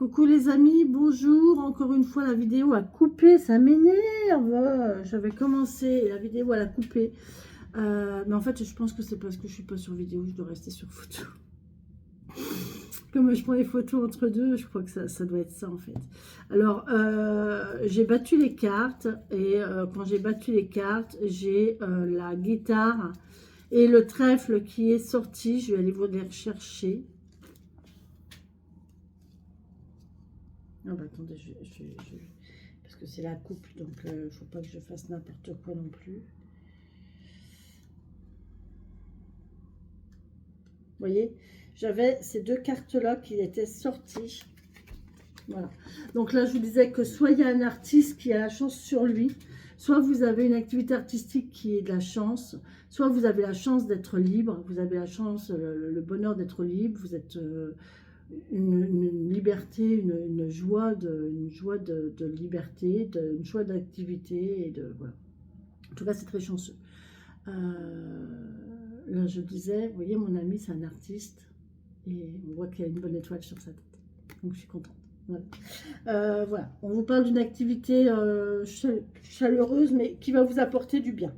Coucou les amis, bonjour. Encore une fois, la vidéo a coupé, ça m'énerve. J'avais commencé et la vidéo elle a coupé. Mais en fait, je pense que c'est parce que je suis pas sur vidéo, je dois rester sur photo. Comme je prends les photos entre deux, je crois que ça doit être ça en fait. Alors, j'ai battu les cartes et quand j'ai battu les cartes, j'ai la guitare et le trèfle qui est sorti. Je vais aller vous les rechercher. Ah bah attendez, parce que c'est la coupe, donc il ne faut pas que je fasse n'importe quoi non plus. Vous voyez, j'avais ces deux cartes-là qui étaient sorties. Voilà. Donc là, je vous disais que soit il y a un artiste qui a la chance sur lui, soit vous avez une activité artistique qui est de la chance, soit vous avez la chance d'être libre, vous avez la chance, le bonheur d'être libre, vous êtes... une liberté, une joie de liberté, une joie d'activité et de voilà. En tout cas, c'est très chanceux. Là, je disais, vous voyez, mon ami, c'est un artiste et on voit qu'il a une bonne étoile sur sa tête. Donc, je suis contente. Voilà. Voilà. On vous parle d'une activité chaleureuse, mais qui va vous apporter du bien.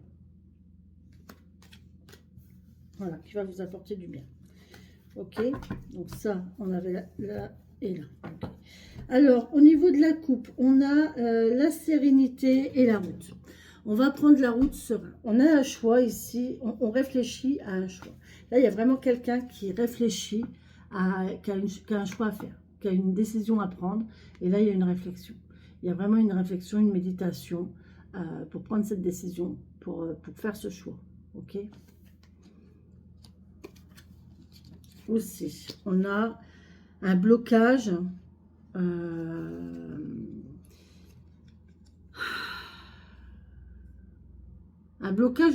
Voilà, qui va vous apporter du bien. Ok, donc ça, on avait là et là. Okay. Alors, au niveau de la coupe, on a la sérénité et la route. On va prendre la route serein. On a un choix ici, on réfléchit à un choix. Là, il y a vraiment quelqu'un qui réfléchit, qui a un choix à faire, qui a une décision à prendre. Et là, il y a une réflexion. Il y a vraiment une réflexion, une méditation pour prendre cette décision, pour faire ce choix. Ok. Aussi, on a un blocage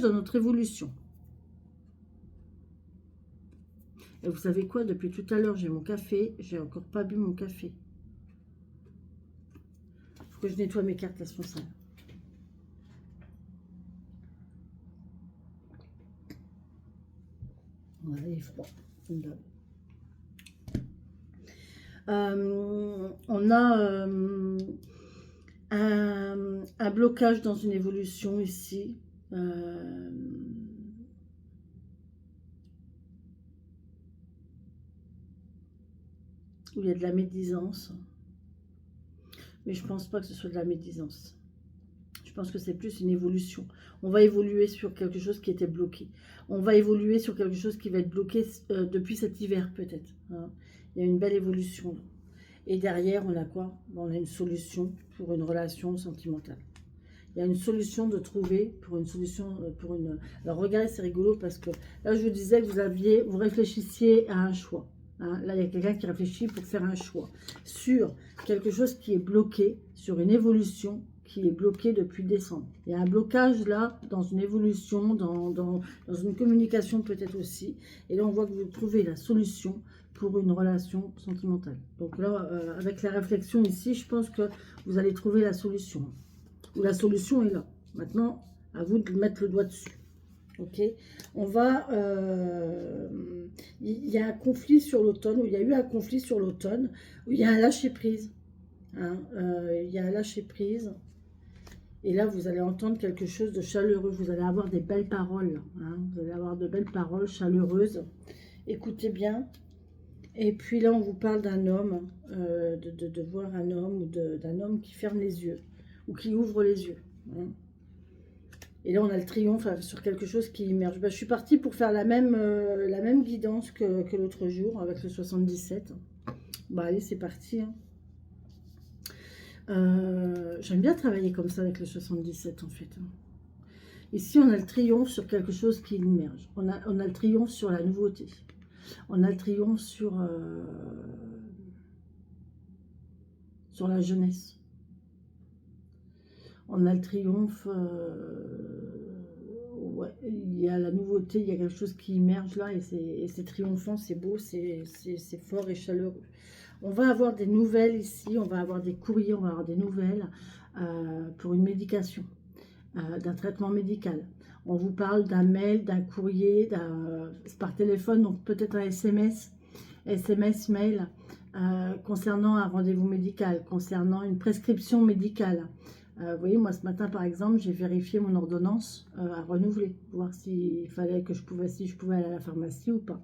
dans notre évolution. Et vous savez quoi, depuis tout à l'heure, j'ai mon café, j'ai encore pas bu mon café. Il faut que je nettoie mes cartes, elles sont sales. Voilà, il est froid. On a un blocage dans une évolution ici. Où il y a de la médisance. Mais je pense pas que ce soit de la médisance. Je pense que c'est plus une évolution. On va évoluer sur quelque chose qui était bloqué. On va évoluer sur quelque chose qui va être bloqué depuis cet hiver peut-être. Hein. Il y a une belle évolution. Là. Et derrière, on a quoi? On a une solution pour une relation sentimentale. Il y a une solution de trouver pour une solution, pour une... Alors regardez, c'est rigolo parce que là, je vous disais que vous réfléchissiez à un choix. Hein. Là, il y a quelqu'un qui réfléchit pour faire un choix sur quelque chose qui est bloqué, sur une évolution qui est bloquée depuis décembre. Il y a un blocage là, dans une évolution, dans une communication peut-être aussi. Et là, on voit que vous trouvez la solution pour une relation sentimentale. Donc là, avec la réflexion ici, je pense que vous allez trouver la solution. Ou la solution est là. Maintenant, à vous de mettre le doigt dessus. Ok, on va... il y a un conflit sur l'automne, où il y a eu un conflit sur l'automne, où il y a un lâcher-prise. Hein, il y a un lâcher-prise. Et là, vous allez entendre quelque chose de chaleureux. Vous allez avoir des belles paroles. Hein, vous allez avoir de belles paroles chaleureuses. Écoutez bien. Et puis là, on vous parle d'un homme, de voir un homme, ou d'un homme qui ferme les yeux, ou qui ouvre les yeux. Hein. Et là, on a le triomphe sur quelque chose qui immerge. Ben, je suis partie pour faire la même guidance que l'autre jour, avec le 77. Bah allez, c'est parti. Hein. J'aime bien travailler comme ça avec le 77, en fait. Ici, on a le triomphe sur quelque chose qui immerge. On a le triomphe sur la nouveauté. On a le triomphe sur la jeunesse. On a le triomphe, ouais, il y a la nouveauté, il y a quelque chose qui immerge là et c'est triomphant, c'est beau, c'est fort et chaleureux. On va avoir des nouvelles ici, on va avoir des courriers, on va avoir des nouvelles pour une médication, d'un traitement médical. On vous parle d'un mail, d'un courrier, par téléphone, donc peut-être un SMS, mail. concernant un rendez-vous médical, concernant une prescription médicale. Vous voyez, moi ce matin par exemple, j'ai vérifié mon ordonnance à renouveler, voir s'il fallait que si je pouvais aller à la pharmacie ou pas.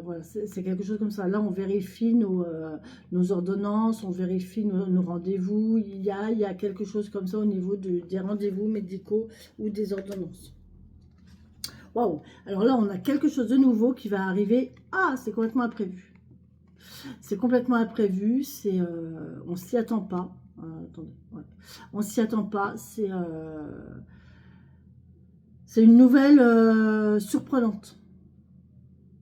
Voilà, c'est quelque chose comme ça. Là, on vérifie nos ordonnances, on vérifie nos rendez-vous. Il y a quelque chose comme ça au niveau des rendez-vous médicaux ou des ordonnances. Waouh! Alors là, on a quelque chose de nouveau qui va arriver. Ah, c'est complètement imprévu. C'est complètement imprévu. On s'y attend pas. Attendez, ouais. On s'y attend pas. C'est une nouvelle surprenante.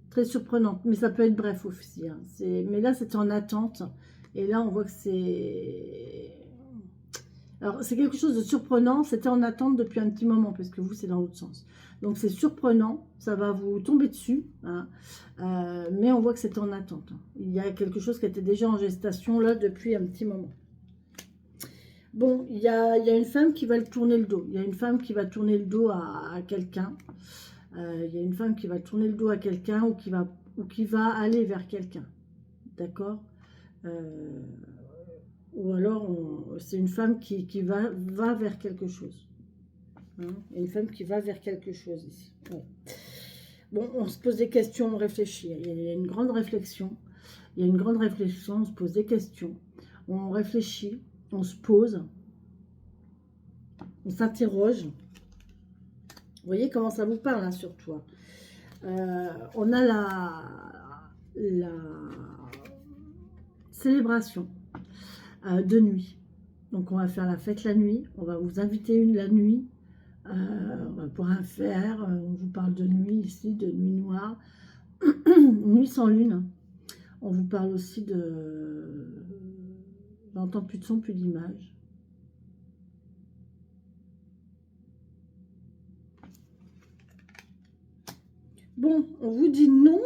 Très surprenante, mais ça peut être bref aussi. Hein. Mais là, c'était en attente. Et là, on voit que c'est... Alors, c'est quelque chose de surprenant. C'était en attente depuis un petit moment, parce que vous, c'est dans l'autre sens. Donc, c'est surprenant. Ça va vous tomber dessus. Hein. Mais on voit que c'était en attente. Il y a quelque chose qui était déjà en gestation, là, depuis un petit moment. Bon, il y a une femme qui va le tourner le dos. Il y a une femme qui va tourner le dos à quelqu'un. Il y a une femme qui va tourner le dos à quelqu'un ou qui va aller vers quelqu'un. D'accord? Ou alors, c'est une femme qui va vers quelque chose. Hein, une femme qui va vers quelque chose ici. Ouais. Bon, on se pose des questions, on réfléchit. Il y a une grande réflexion. Il y a une grande réflexion, on se pose des questions. On réfléchit, on se pose. On s'interroge. Vous voyez comment ça vous parle, hein, sur toi. On a la célébration de nuit. Donc, on va faire la fête la nuit. On va vous inviter la nuit. On va pouvoir faire. On vous parle de nuit ici, de nuit noire. Nuit sans lune. On vous parle aussi de... J'entends plus de son, plus d'image. Bon, on vous dit non.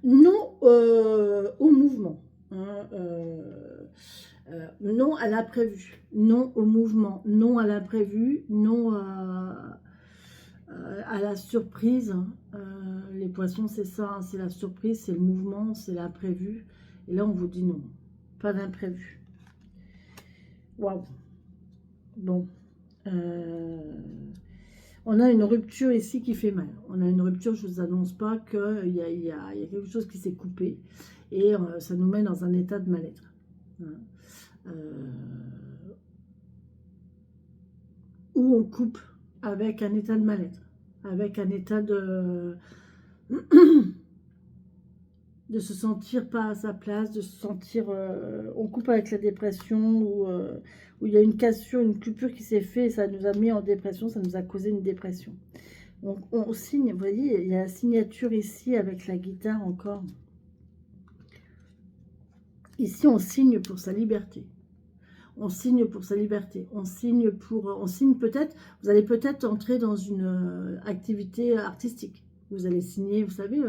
Non au mouvement. Hein, non à l'imprévu. Non au mouvement. Non à l'imprévu. Non à la surprise. Les poissons, c'est ça. Hein, c'est la surprise, c'est le mouvement, c'est l'imprévu. Et là, on vous dit non. Pas d'imprévu. Waouh. Bon. On a une rupture ici qui fait mal. On a une rupture, je ne vous annonce pas qu'il y a quelque chose qui s'est coupé. Et ça nous met dans un état de mal-être. Hein. Où on coupe avec un état de mal-être. Avec un état de... de se sentir pas à sa place, de se sentir... on coupe avec la dépression, où il y a une cassure, une coupure qui s'est faite, et ça nous a mis en dépression, ça nous a causé une dépression. On signe, vous voyez, il y a la signature ici avec la guitare encore. Ici, on signe pour sa liberté. On signe pour sa liberté. On signe peut-être, vous allez peut-être entrer dans une activité artistique. Vous allez signer, vous savez...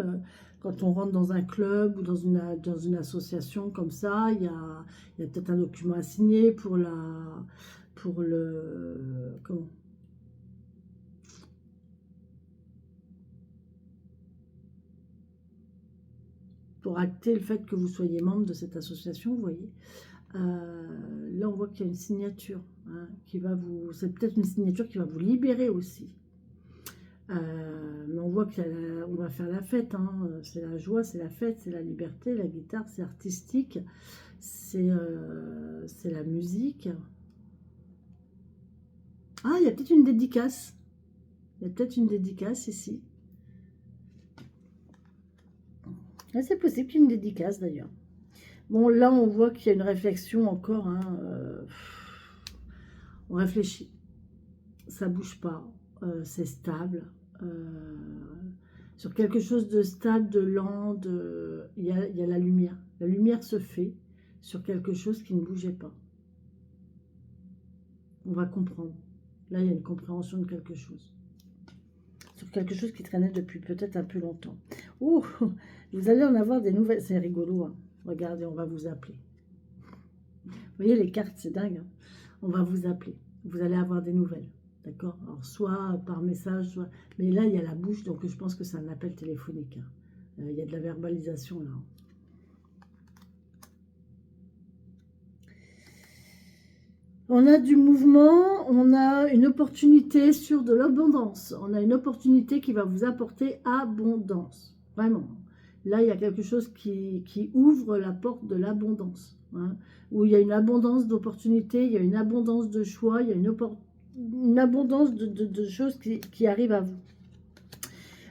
quand on rentre dans un club ou dans une association comme ça, il y a peut-être un document à signer pour acter le fait que vous soyez membre de cette association, vous voyez. Là, on voit qu'il y a une signature, hein, c'est peut-être une signature qui va vous libérer aussi. Mais on voit qu'on va faire la fête, hein. C'est la joie, c'est la fête, c'est la liberté, la guitare, c'est artistique, c'est la musique. Ah, il y a peut-être une dédicace. Il y a peut-être une dédicace ici. Ah, c'est possible qu'il y ait une dédicace d'ailleurs. Bon, là, on voit qu'il y a une réflexion encore. Hein, on réfléchit. Ça bouge pas. C'est stable. Sur quelque chose de stable, de lent, il y a la lumière. La lumière se fait sur quelque chose qui ne bougeait pas. On va comprendre. Là, il y a une compréhension de quelque chose. Sur quelque chose qui traînait depuis peut-être un peu longtemps. Oh, vous allez en avoir des nouvelles. C'est rigolo, hein. Regardez, on va vous appeler. Vous voyez, les cartes, c'est dingue. Hein. On va vous appeler. Vous allez avoir des nouvelles. D'accord? Alors, soit par message, soit... Mais là, il y a la bouche, donc je pense que c'est un appel téléphonique. Hein. Il y a de la verbalisation, là. On a du mouvement, on a une opportunité sur de l'abondance. On a une opportunité qui va vous apporter abondance. Vraiment. Là, il y a quelque chose qui ouvre la porte de l'abondance. Hein, où il y a une abondance d'opportunités, il y a une abondance de choix, il y a une abondance de choses qui arrivent à vous.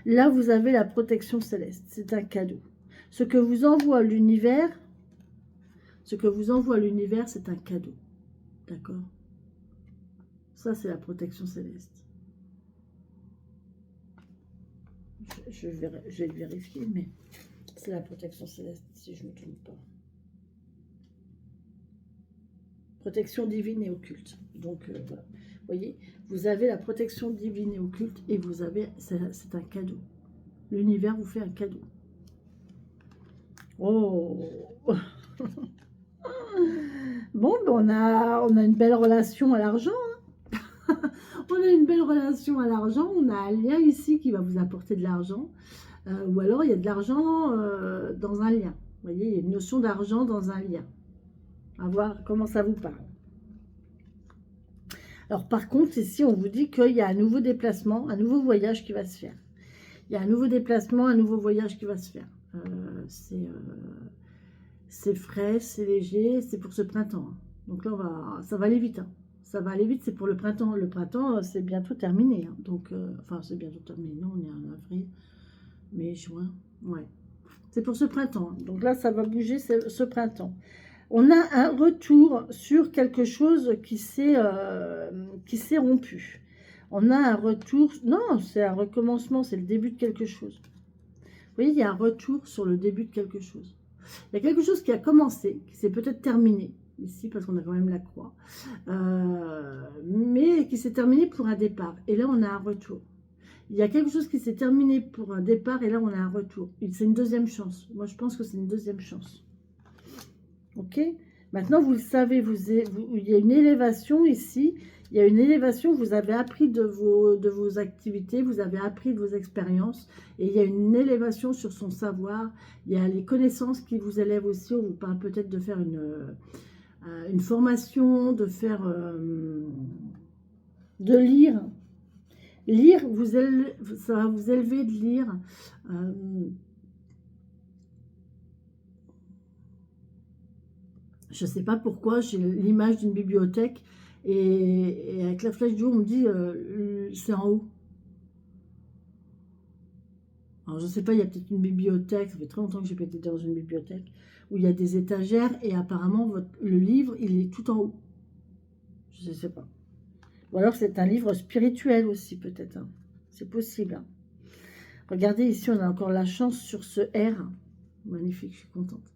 Là, vous avez la protection céleste. C'est un cadeau. Ce que vous envoie l'univers, c'est un cadeau. D'accord? Ça, c'est la protection céleste. Je vais le vérifier, mais c'est la protection céleste, si je ne me trompe pas. Protection divine et occulte. Donc, voilà. Vous voyez, vous avez la protection divine et occulte et vous avez, c'est un cadeau. L'univers vous fait un cadeau. Oh. Bon, ben on a une belle relation à l'argent. Hein. On a une belle relation à l'argent. On a un lien ici qui va vous apporter de l'argent. Ou alors, il y a de l'argent dans un lien. Vous voyez, il y a une notion d'argent dans un lien. À voir comment ça vous parle. Alors, par contre, ici, on vous dit qu'il y a un nouveau déplacement, un nouveau voyage qui va se faire. Il y a un nouveau déplacement, un nouveau voyage qui va se faire. C'est frais, c'est léger, c'est pour ce printemps. Donc là, ça va aller vite. Hein. Ça va aller vite, c'est pour le printemps. Le printemps, c'est bientôt terminé. Hein. Donc, enfin, c'est bientôt terminé. Non, on est en avril, mai, juin. Ouais. C'est pour ce printemps. Hein. Donc là, ça va bouger ce printemps. On a un retour sur quelque chose qui s'est rompu. On a un retour. Non, c'est un recommencement, c'est le début de quelque chose. Vous voyez, il y a un retour sur le début de quelque chose. Il y a quelque chose qui a commencé, qui s'est peut-être terminé, ici, parce qu'on a quand même la croix, mais qui s'est terminé pour un départ. Et là, on a un retour. Il y a quelque chose qui s'est terminé pour un départ, et là, on a un retour. C'est une deuxième chance. Moi, je pense que c'est une deuxième chance. Ok? Maintenant, vous le savez, il y a une élévation ici. Il y a une élévation, vous avez appris de vos activités, vous avez appris de vos expériences, et il y a une élévation sur son savoir. Il y a les connaissances qui vous élèvent aussi. On vous parle peut-être de faire une formation, de faire, de lire. Lire, ça va vous élever de lire. Je ne sais pas pourquoi, j'ai l'image d'une bibliothèque et avec la flèche du haut, on me dit c'est en haut. Alors, je ne sais pas, il y a peut-être une bibliothèque, ça fait très longtemps que je n'ai pas été dans une bibliothèque, où il y a des étagères et apparemment, le livre, il est tout en haut. Je ne sais pas. Ou alors, c'est un livre spirituel aussi, peut-être. Hein. C'est possible. Hein. Regardez, ici, on a encore la chance sur ce R. Magnifique, je suis contente.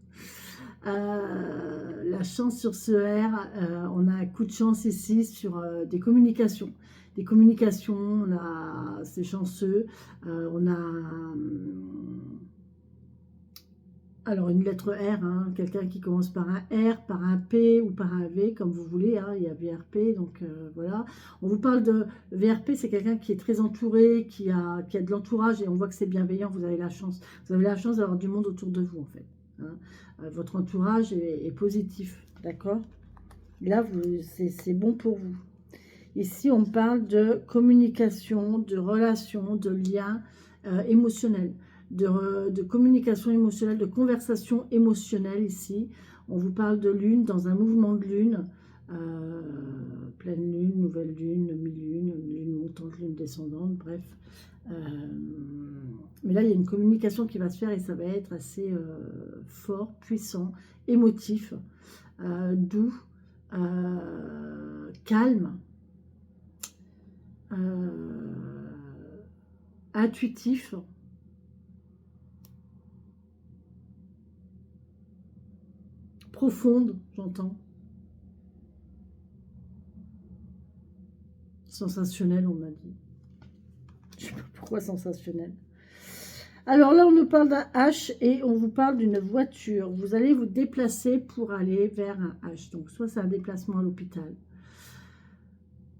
La chance sur ce R, on a un coup de chance ici sur des communications. Des communications, c'est chanceux. On a alors une lettre R, hein, quelqu'un qui commence par un R, par un P ou par un V, comme vous voulez. Hein, il y a VRP, donc voilà. On vous parle de VRP, c'est quelqu'un qui est très entouré, qui a de l'entourage et on voit que c'est bienveillant. Vous avez la chance. Vous avez la chance d'avoir du monde autour de vous, en fait. Hein. Votre entourage est positif, d'accord? Là, c'est bon pour vous. Ici, on parle de communication, de relations, de liens émotionnels, de communication émotionnelle, de conversation émotionnelle ici. On vous parle de lune, dans un mouvement de lune, pleine lune, nouvelle lune, mi-lune, lune montante, lune descendante, bref. Mais là, il y a une communication qui va se faire et ça va être assez fort, puissant, émotif, doux, calme, intuitif. Profonde, j'entends. Sensationnel, on m'a dit. Je ne sais pas pourquoi sensationnel. Alors là, on nous parle d'un H et on vous parle d'une voiture. Vous allez vous déplacer pour aller vers un H. Donc, soit c'est un déplacement à l'hôpital.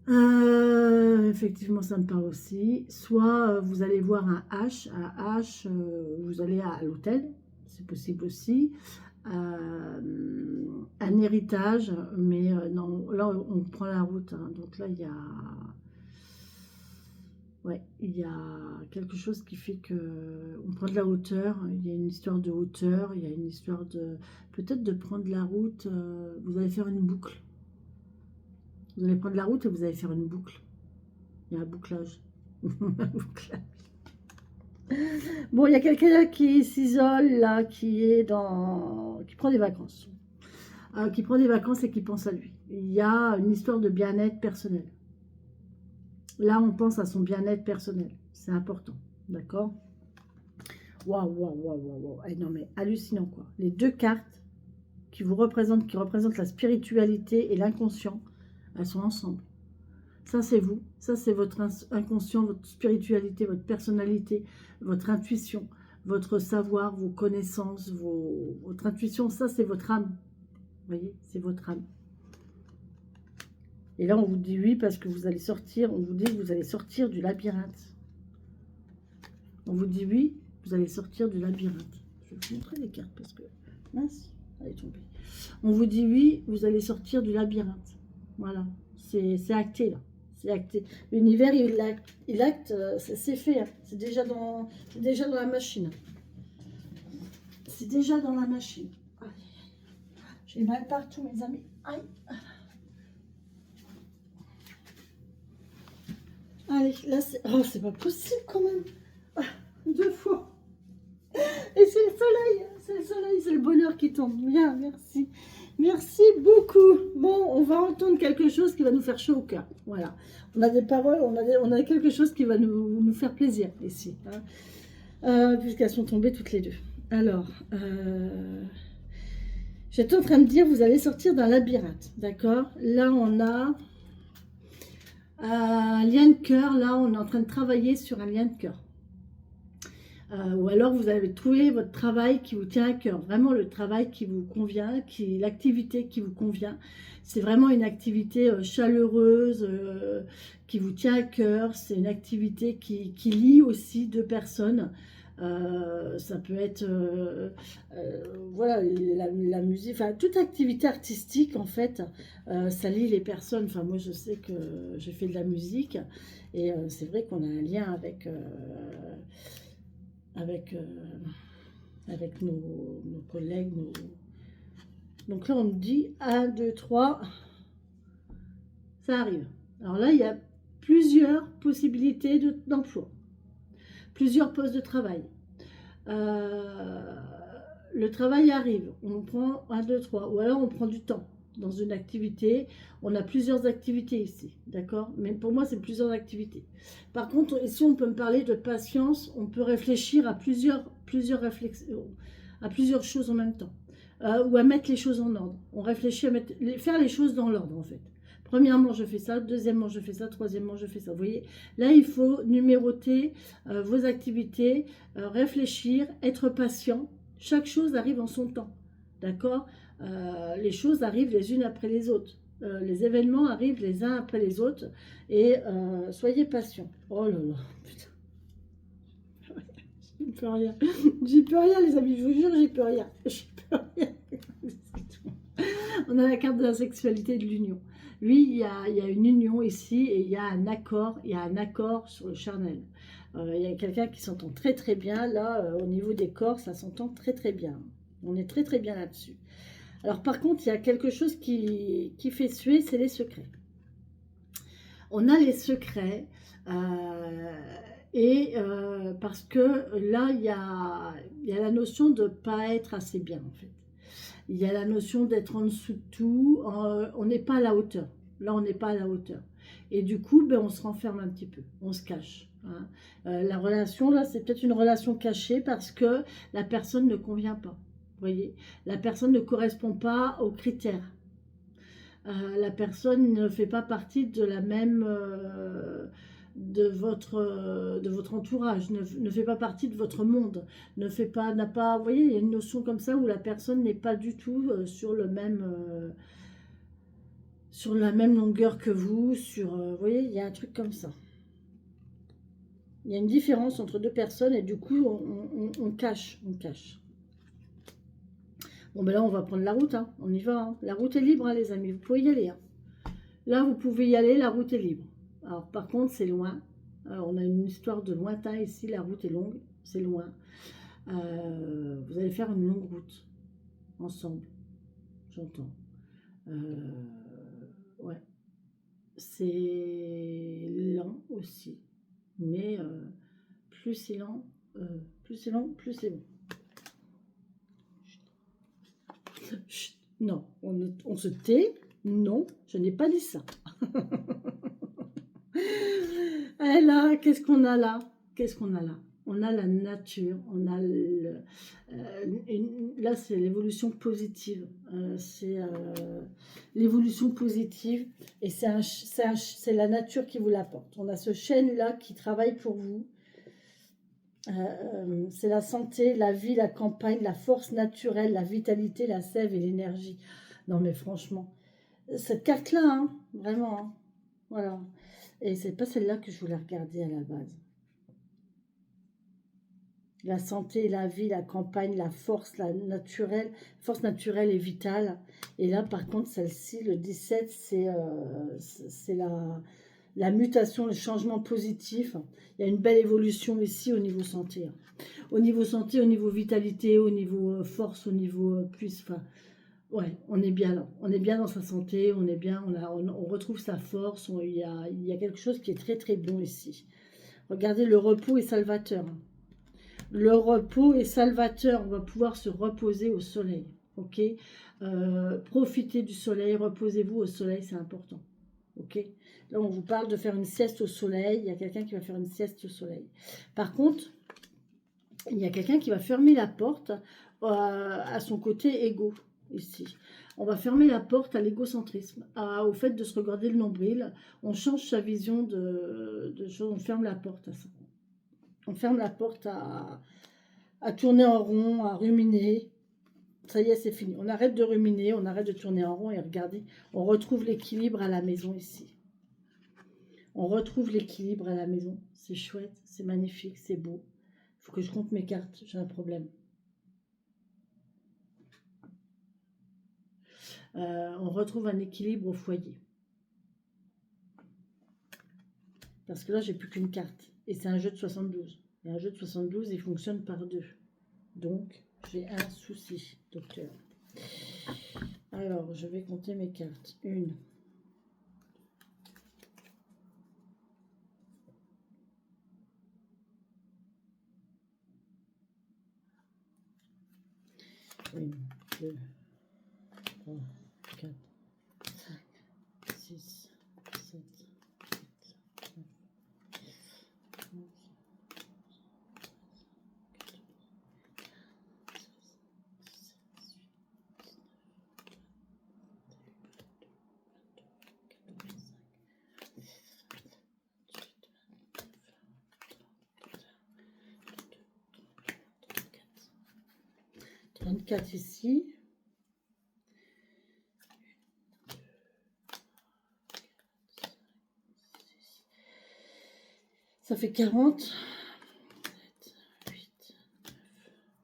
Effectivement, ça me parle aussi. Soit vous allez voir un H, vous allez à l'hôtel, c'est possible aussi. Un héritage, mais non, là on prend la route, hein. Donc là ouais, il y a quelque chose qui fait que on prend de la hauteur. Il y a une histoire de hauteur, il y a une histoire de peut-être de prendre la route. Vous allez faire une boucle. Vous allez prendre la route et vous allez faire une boucle. Il y a un bouclage. Un bouclage. Bon, il y a quelqu'un qui s'isole là, qui prend des vacances. Qui prend des vacances et qui pense à lui. Il y a une histoire de bien-être personnel. Là, on pense à son bien-être personnel. C'est important. D'accord? Waouh, waouh, waouh, waouh, waouh. Eh non, mais hallucinant, quoi. Les deux cartes qui représentent la spiritualité et l'inconscient, elles sont ensemble. Ça, c'est vous. Ça, c'est votre inconscient, votre spiritualité, votre personnalité, votre intuition, votre savoir, vos connaissances, votre intuition. Ça, c'est votre âme. Vous voyez, c'est votre âme. Et là, on vous dit oui parce que vous allez sortir. On vous dit que vous allez sortir du labyrinthe. On vous dit oui, vous allez sortir du labyrinthe. Je vais vous montrer les cartes parce que... Mince, elle est tombée. On vous dit oui, vous allez sortir du labyrinthe. Voilà, c'est acté là. C'est acté. L'univers, il acte, c'est fait. Hein. C'est déjà dans la machine. C'est déjà dans la machine. J'ai mal partout, mes amis. Aïe. Allez, là, c'est... Oh, c'est pas possible quand même. Ah, 2 fois. Et c'est le soleil, c'est le bonheur qui tombe. Bien, merci. Merci beaucoup. Bon, on va entendre quelque chose qui va nous faire chaud au cœur. Voilà. On a des paroles, on a quelque chose qui va nous faire plaisir ici. Hein. Puisqu'elles sont tombées toutes les deux. Alors, j'étais en train de dire, vous allez sortir d'un labyrinthe. D'accord? Là, on a un lien de cœur. Là, on est en train de travailler sur un lien de cœur. Ou alors vous avez trouvé votre travail qui vous tient à cœur, vraiment le travail qui vous convient, l'activité qui vous convient. C'est vraiment une activité chaleureuse qui vous tient à cœur. C'est une activité qui lie aussi deux personnes. Ça peut être voilà, la musique, enfin toute activité artistique en fait, ça lie les personnes. Enfin moi je sais que j'ai fait de la musique et c'est vrai qu'on a un lien avec nos collègues. Donc là, on me dit 1, 2, 3, ça arrive. Alors là, il y a plusieurs possibilités d'emploi, plusieurs postes de travail. Le travail arrive, on prend 1, 2, 3, ou alors on prend du temps dans une activité. On a plusieurs activités ici, d'accord? Mais pour moi, c'est plusieurs activités. Par contre, ici, on peut me parler de patience. On peut réfléchir à plusieurs réflexions, à plusieurs choses en même temps. Ou à mettre les choses en ordre. On réfléchit à faire les choses dans l'ordre, en fait. Premièrement, je fais ça. Deuxièmement, je fais ça. Troisièmement, je fais ça. Vous voyez, là, il faut numéroter vos activités, réfléchir, être patient. Chaque chose arrive en son temps, d'accord? Les choses arrivent les unes après les autres. Les événements arrivent les uns après les autres. Et soyez patients. Oh là là, putain. J'y peux rien. J'y peux rien, les amis. Je vous jure, j'y peux rien. J'y peux rien. On a la carte de la sexualité et de l'union. Oui, il y a une union ici et il y a un accord. Il y a un accord sur le charnel. Il y a quelqu'un qui s'entend très très bien. Là, au niveau des corps, ça s'entend très très bien. On est très très bien là-dessus. Alors par contre, il y a quelque chose qui fait suer, c'est les secrets. On a les secrets parce que là, il y a la notion de ne pas être assez bien en fait. Il y a la notion d'être en dessous de tout. On n'est pas à la hauteur. Là, on n'est pas à la hauteur. Et du coup, ben, on se renferme un petit peu. On se cache. Hein. La relation, là, c'est peut-être une relation cachée parce que la personne ne convient pas. Vous voyez, la personne ne correspond pas aux critères. La personne ne fait pas partie de la même... de votre entourage, ne fait pas partie de votre monde, n'a pas, vous voyez, il y a une notion comme ça où la personne n'est pas du tout sur le même sur la même longueur que vous, sur, vous voyez, il y a un truc comme ça. Il y a une différence entre deux personnes et du coup, on cache, on cache. Bon, ben là, on va prendre la route, hein. On y va, hein. La route est libre, hein, les amis, vous pouvez y aller, hein. Là, vous pouvez y aller, la route est libre. Alors, par contre, c'est loin. Alors, on a une histoire de lointain ici, la route est longue, c'est loin. Vous allez faire une longue route, ensemble, j'entends. Ouais, c'est lent aussi. Mais plus c'est lent, plus c'est long, plus c'est bon. Chut, non, on se tait. Non, je n'ai pas dit ça. Et là, qu'est-ce qu'on a là? Qu'est-ce qu'on a là? On a la nature, on a là c'est l'évolution positive, c'est l'évolution positive et c'est la nature qui vous l'apporte. On a ce chêne là qui travaille pour vous. C'est la santé, la vie, la campagne, la force naturelle, la vitalité, la sève et l'énergie. Non mais franchement, cette carte-là, hein, vraiment, hein, voilà. Et c'est pas celle-là que je voulais regarder à la base. La santé, la vie, la campagne, la force naturelle et vitale. Et là, par contre, celle-ci, le 17, c'est la mutation, le changement positif. Il y a une belle évolution ici au niveau santé. Au niveau santé, au niveau vitalité, au niveau force, au niveau enfin, ouais, on est bien là. On est bien dans sa santé, on est bien, on retrouve sa force. Il y a quelque chose qui est très très bon ici. Regardez, le repos est salvateur. Le repos est salvateur. On va pouvoir se reposer au soleil. Ok, profitez du soleil, reposez-vous au soleil, c'est important. Ok, là on vous parle de faire une sieste au soleil. Il y a quelqu'un qui va faire une sieste au soleil. Par contre, il y a quelqu'un qui va fermer la porte à son côté égo ici. On va fermer la porte à l'égocentrisme, au fait de se regarder le nombril. On change sa vision de choses. On ferme la porte à ça. On ferme la porte à tourner en rond, à ruminer. Ça y est, c'est fini. On arrête de ruminer, on arrête de tourner en rond et regardez, on retrouve l'équilibre à la maison ici. On retrouve l'équilibre à la maison. C'est chouette, c'est magnifique, c'est beau. Il faut que je compte mes cartes, j'ai un problème. On retrouve un équilibre au foyer. Parce que là, j'ai plus qu'une carte. Et c'est un jeu de 72. Et un jeu de 72, il fonctionne par deux. Donc, j'ai un souci, docteur. Alors, je vais compter mes cartes. 1. Une, 2, 3, 4, 5, 6, 7, 8, 9, 11, 34 ici. Ça fait 40. 8, 9, 10,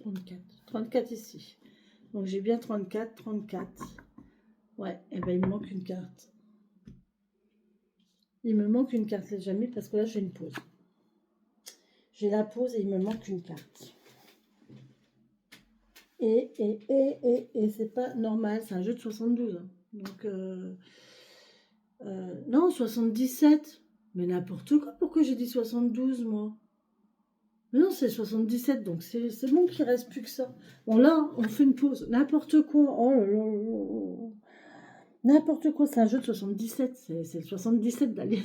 11, 34 ici. Donc j'ai bien 34, 34. Ouais, et ben il me manque une carte. Il me manque une carte, les amis, parce que là j'ai une pause. J'ai la pause et il me manque une carte. Et c'est pas normal, c'est un jeu de 72. Hein. Donc, non, 77. Mais n'importe quoi, pourquoi j'ai dit 72, moi? Mais non, c'est 77, donc c'est bon qu'il reste plus que ça. Bon, là, on fait une pause. N'importe quoi. Oh là là. N'importe quoi, c'est un jeu de 77. C'est le 77 d'Alias.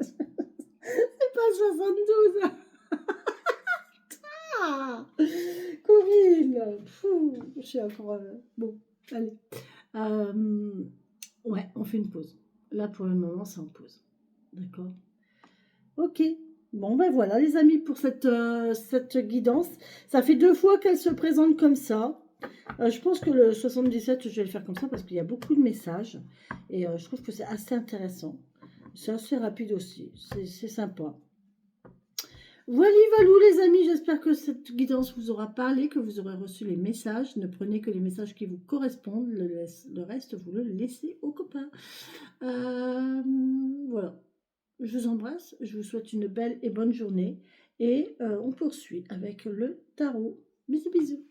C'est pas 72. Ah, Corinne. suis encore... bon, allez. Ouais, on fait une pause. Là, pour le moment, c'est en pause. D'accord? Ok. Bon, ben voilà, les amis, pour cette guidance. Ça fait 2 fois qu'elle se présente comme ça. Je pense que le 77, je vais le faire comme ça parce qu'il y a beaucoup de messages. Et je trouve que c'est assez intéressant. C'est assez rapide aussi. C'est sympa. Voilà, valou les amis, j'espère que cette guidance vous aura parlé, que vous aurez reçu les messages. Ne prenez que les messages qui vous correspondent, le reste, vous le laissez aux copains. Voilà, je vous embrasse, je vous souhaite une belle et bonne journée et on poursuit avec le tarot. Bisous bisous.